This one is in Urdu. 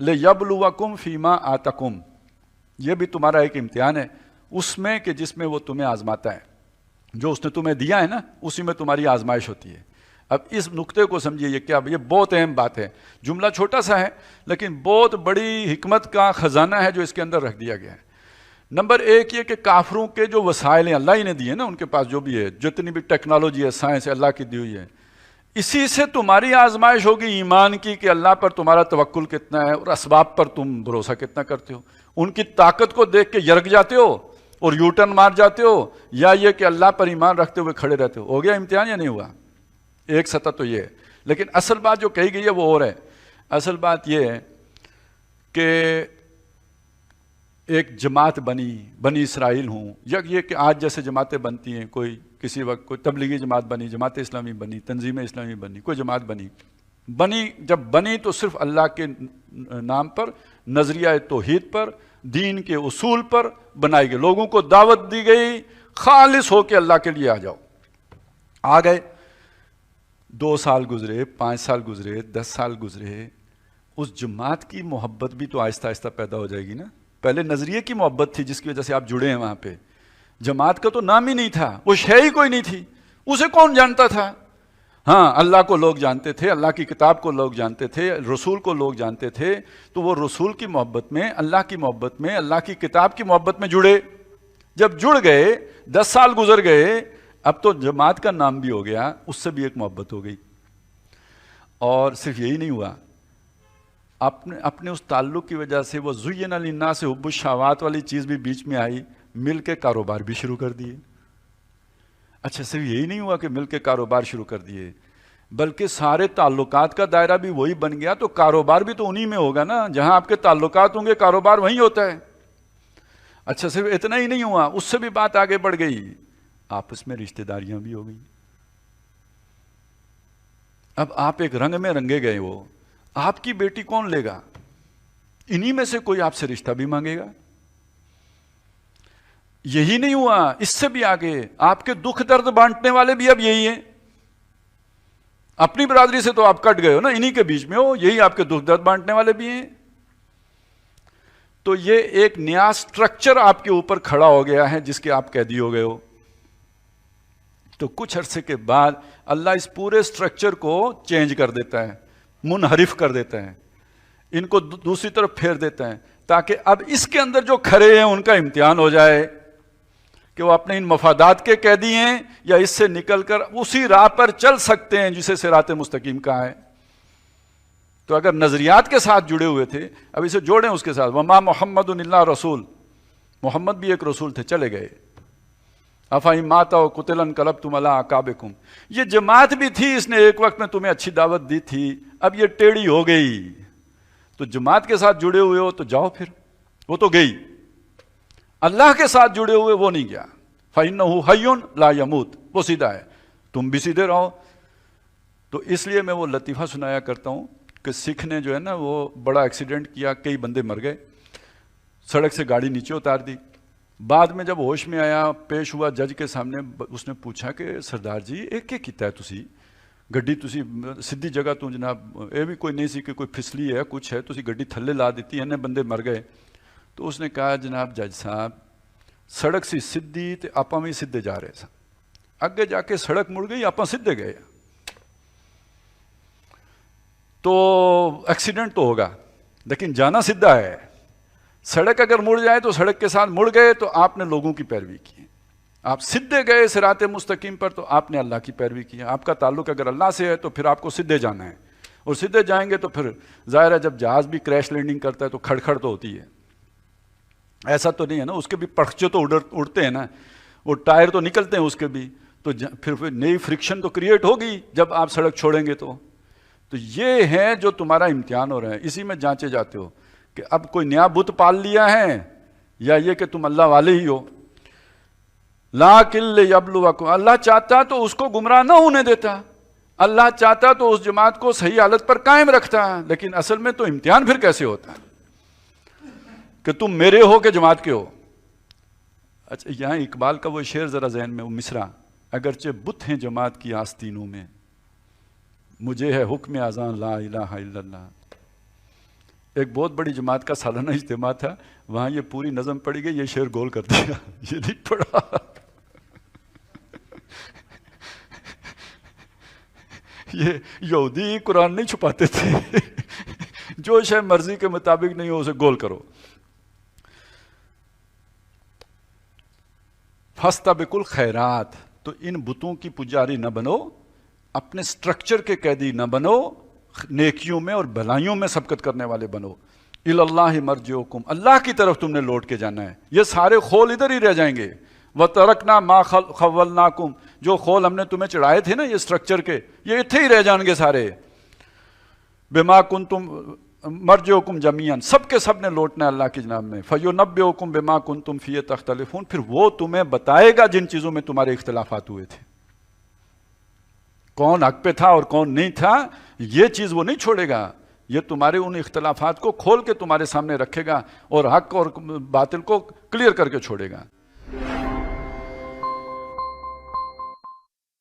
لِيَبْلُوَكُمْ فِيمَا آتَكُمْ، یہ بھی تمہارا ایک امتحان ہے اس میں کہ جس میں وہ تمہیں آزماتا ہے، جو اس نے تمہیں دیا ہے نا اسی میں تمہاری آزمائش ہوتی ہے۔ اب اس نقطے کو سمجھیے، یہ بہت اہم بات ہے، جملہ چھوٹا سا ہے لیکن بہت بڑی حکمت کا خزانہ ہے جو اس کے اندر رکھ دیا گیا ہے۔ نمبر ایک یہ کہ کافروں کے جو وسائل ہیں اللہ ہی نے دیے نا، ان کے پاس جو بھی ہے، جتنی بھی ٹیکنالوجی ہے، سائنس ہے، اللہ کی دی ہوئی ہے، اسی سے تمہاری آزمائش ہوگی ایمان کی کہ اللہ پر تمہارا توکل کتنا ہے اور اسباب پر تم بھروسہ کتنا کرتے ہو۔ ان کی طاقت کو دیکھ کے یرک جاتے ہو اور یو ٹرن مار جاتے ہو، یا یہ کہ اللہ پر ایمان رکھتے ہوئے کھڑے رہتے ہو۔ ہو گیا امتحان یا نہیں ہوا؟ ایک سطح تو یہ ہے، لیکن اصل بات جو کہی گئی ہے وہ اور ہے۔ اصل بات یہ ہے کہ ایک جماعت بنی اسرائیل ہوں، یا یہ کہ آج جیسے جماعتیں بنتی ہیں، کوئی کسی وقت کوئی تبلیغی جماعت بنی، جماعت اسلامی بنی، تنظیم اسلامی بنی، کوئی جماعت بنی، جب بنی تو صرف اللہ کے نام پر، نظریہ توحید پر، دین کے اصول پر بنائی گئی، لوگوں کو دعوت دی گئی خالص ہو کے اللہ کے لیے آ جاؤ۔ آ گئے، 2 سال گزرے، 5 سال گزرے، 10 سال گزرے، اس جماعت کی محبت بھی تو آہستہ آہستہ پیدا ہو جائے گی نا۔ پہلے نظریے کی محبت تھی جس کی وجہ سے آپ جڑے ہیں وہاں پہ، جماعت کا تو نام ہی نہیں تھا، وہ شے ہی کوئی نہیں تھی، اسے کون جانتا تھا؟ ہاں اللہ کو لوگ جانتے تھے، اللہ کی کتاب کو لوگ جانتے تھے، رسول کو لوگ جانتے تھے، تو وہ رسول کی محبت میں، اللہ کی محبت میں، اللہ کی کتاب کی محبت میں جڑے۔ جب جڑ گئے، 10 سال گزر گئے، اب تو جماعت کا نام بھی ہو گیا، اس سے بھی ایک محبت ہو گئی۔ اور صرف یہی نہیں ہوا، اپنے اس تعلق کی وجہ سے وہ زُیِّنَ لِلنَّاسِ حُبُّ الشہوات والی چیز بھی بیچ میں آئی، مل کے کاروبار بھی شروع کر دیے۔ اچھا صرف یہی نہیں ہوا کہ مل کے کاروبار شروع کر دیے، بلکہ سارے تعلقات کا دائرہ بھی وہی بن گیا، تو کاروبار بھی تو انہی میں ہوگا نا، جہاں آپ کے تعلقات ہوں گے کاروبار وہیں ہوتا ہے۔ اچھا صرف اتنا ہی نہیں ہوا، اس سے بھی بات آگے بڑھ گئی، آپس میں رشتہ داریاں بھی ہو گئی۔ اب آپ ایک رنگ میں رنگے گئے ہو، آپ کی بیٹی کون لے گا؟ انہی میں سے کوئی آپ سے رشتہ بھی مانگے گا۔ یہی نہیں ہوا، اس سے بھی آگے آپ کے دکھ درد بانٹنے والے بھی اب یہی ہیں۔ اپنی برادری سے تو آپ کٹ گئے ہو نا، انہی کے بیچ میں ہو، یہی آپ کے دکھ درد بانٹنے والے بھی ہیں۔ تو یہ ایک نیا سٹرکچر آپ کے اوپر کھڑا ہو گیا ہے جس کے آپ قیدی ہو گئے ہو۔ تو کچھ عرصے کے بعد اللہ اس پورے سٹرکچر کو چینج کر دیتا ہے، منحرف کر دیتا ہے، ان کو دوسری طرف پھیر دیتا ہے، تاکہ اب اس کے اندر جو کھڑے ہیں ان کا امتحان ہو جائے کہ وہ اپنے ان مفادات کے قیدی ہیں یا اس سے نکل کر اسی راہ پر چل سکتے ہیں جسے صراط مستقیم کہا ہے۔ تو اگر نظریات کے ساتھ جڑے ہوئے تھے، اب اسے جوڑیں اس کے ساتھ، وما محمد الا رسول، محمد بھی ایک رسول تھے، چلے گئے۔ افإن مات أو قتل انقلبتم على أعقابكم، یہ جماعت بھی تھی، اس نے ایک وقت میں تمہیں اچھی دعوت دی تھی، اب یہ ٹیڑھی ہو گئی۔ تو جماعت کے ساتھ جڑے ہوئے ہو تو جاؤ، پھر وہ تو گئی، اللہ کے ساتھ جڑے ہوئے وہ نہیں گیا۔ فإنه حي لا يموت، وہ سیدھا ہے، تم بھی سیدھے رہو۔ تو اس لیے میں وہ لطیفہ سنایا کرتا ہوں کہ سکھ نے جو ہے نا وہ بڑا ایکسیڈنٹ کیا، کئی بندے مر گئے، سڑک سے گاڑی نیچے اتار دی، بعد میں جب ہوش میں آیا، پیش ہوا جج کے سامنے، اس نے پوچھا کہ سردار جی ایک کیا کیتا ہے تسی، گڈی تسی سیدھی جگہ تو جناب یہ بھی کوئی نہیں سی کہ کوئی پھسلی ہے کچھ ہے، تسی گڈی تھلے لا دیتی، انہیں بندے مر گئے۔ تو اس نے کہا جناب جج صاحب سڑک سی سیدھی تے آپاں بھی سیدھے جا رہے سن، اگے جا کے سڑک مڑ گئی، آپاں سیدھے گئے، تو ایکسیڈنٹ تو ہوگا لیکن جانا سیدھا ہے۔ سڑک اگر مڑ جائے تو سڑک کے ساتھ مڑ گئے تو آپ نے لوگوں کی پیروی کی، آپ سیدھے گئے صراط مستقیم پر تو آپ نے اللہ کی پیروی کی۔ آپ کا تعلق اگر اللہ سے ہے تو پھر آپ کو سیدھے جانا ہے، اور سیدھے جائیں گے تو پھر ظاہر ہے جب جہاز بھی کریش لینڈنگ کرتا ہے تو کھڑکھڑ تو ہوتی ہے، ایسا تو نہیں ہے نا، اس کے بھی پرخچے تو اڑتے ہیں نا، وہ ٹائر تو نکلتے ہیں اس کے بھی، تو پھر نئی فرکشن تو کریٹ ہوگی جب آپ سڑک چھوڑیں گے۔ تو یہ ہے جو تمہارا امتحان ہو رہا ہے، اسی میں جانچے جاتے ہو کہ اب کوئی نیا بت پال لیا ہے یا یہ کہ تم اللہ والے ہی ہو۔ لَٰكِن لِيَبْلُوَكُمْ، اللہ چاہتا تو اس کو گمراہ نہ ہونے دیتا، اللہ چاہتا تو اس جماعت کو صحیح حالت پر قائم رکھتا، لیکن اصل میں تو امتحان پھر کیسے ہوتا کہ تم میرے ہو کہ جماعت کے ہو۔ اچھا یہاں اقبال کا وہ شعر ذرا ذہن میں، وہ مصرع، اگرچہ بت ہیں جماعت کی آستینوں میں، مجھے ہے حکم اذان لا الہ الا اللہ، ایک بہت بڑی جماعت کا سالانہ اجتماع تھا، وہاں یہ پوری نظم پڑھی گئی، یہ شعر گول کر دیا، یہ نہیں پڑھا۔ یہ یہودی قرآن نہیں چھپاتے تھے، جو شے مرضی کے مطابق نہیں ہو اسے گول کرو۔ فاستبقوا الخیرات، تو ان بتوں کی پجاری نہ بنو، اپنے سٹرکچر کے قیدی نہ بنو، نیکیوں میں اور بھلائیوں میں سبقت کرنے والے بنو۔ الی اللہ مرجعکم، اللہ کی طرف تم نے لوٹ کے جانا ہے، یہ سارے خول ادھر ہی رہ جائیں گے۔ وَتَرَكْنَا مَا خَوَّلْنَاكُمْ، جو خول ہم نے تمہیں چڑھائے تھے نا یہ سٹرکچر کے، یہ اتھے ہی رہ جان گے سارے۔ بِمَا كُنْتُمْ مرجعکم جمیعاً، سب کے سب نے لوٹنا ہے اللہ کی جناب میں۔ فَيُنَبِّئُكُم بِمَا كُنْتُمْ فِيهِ تَخْتَلِفُونَ، پھر وہ تمہیں بتائے گا جن چیزوں میں تمہارے اختلافات ہوئے تھے، کون حق پہ تھا اور کون نہیں تھا، یہ چیز وہ نہیں چھوڑے گا، یہ تمہارے ان اختلافات کو کھول کے تمہارے سامنے رکھے گا اور حق اور باطل کو کلیئر کر کے چھوڑے گا۔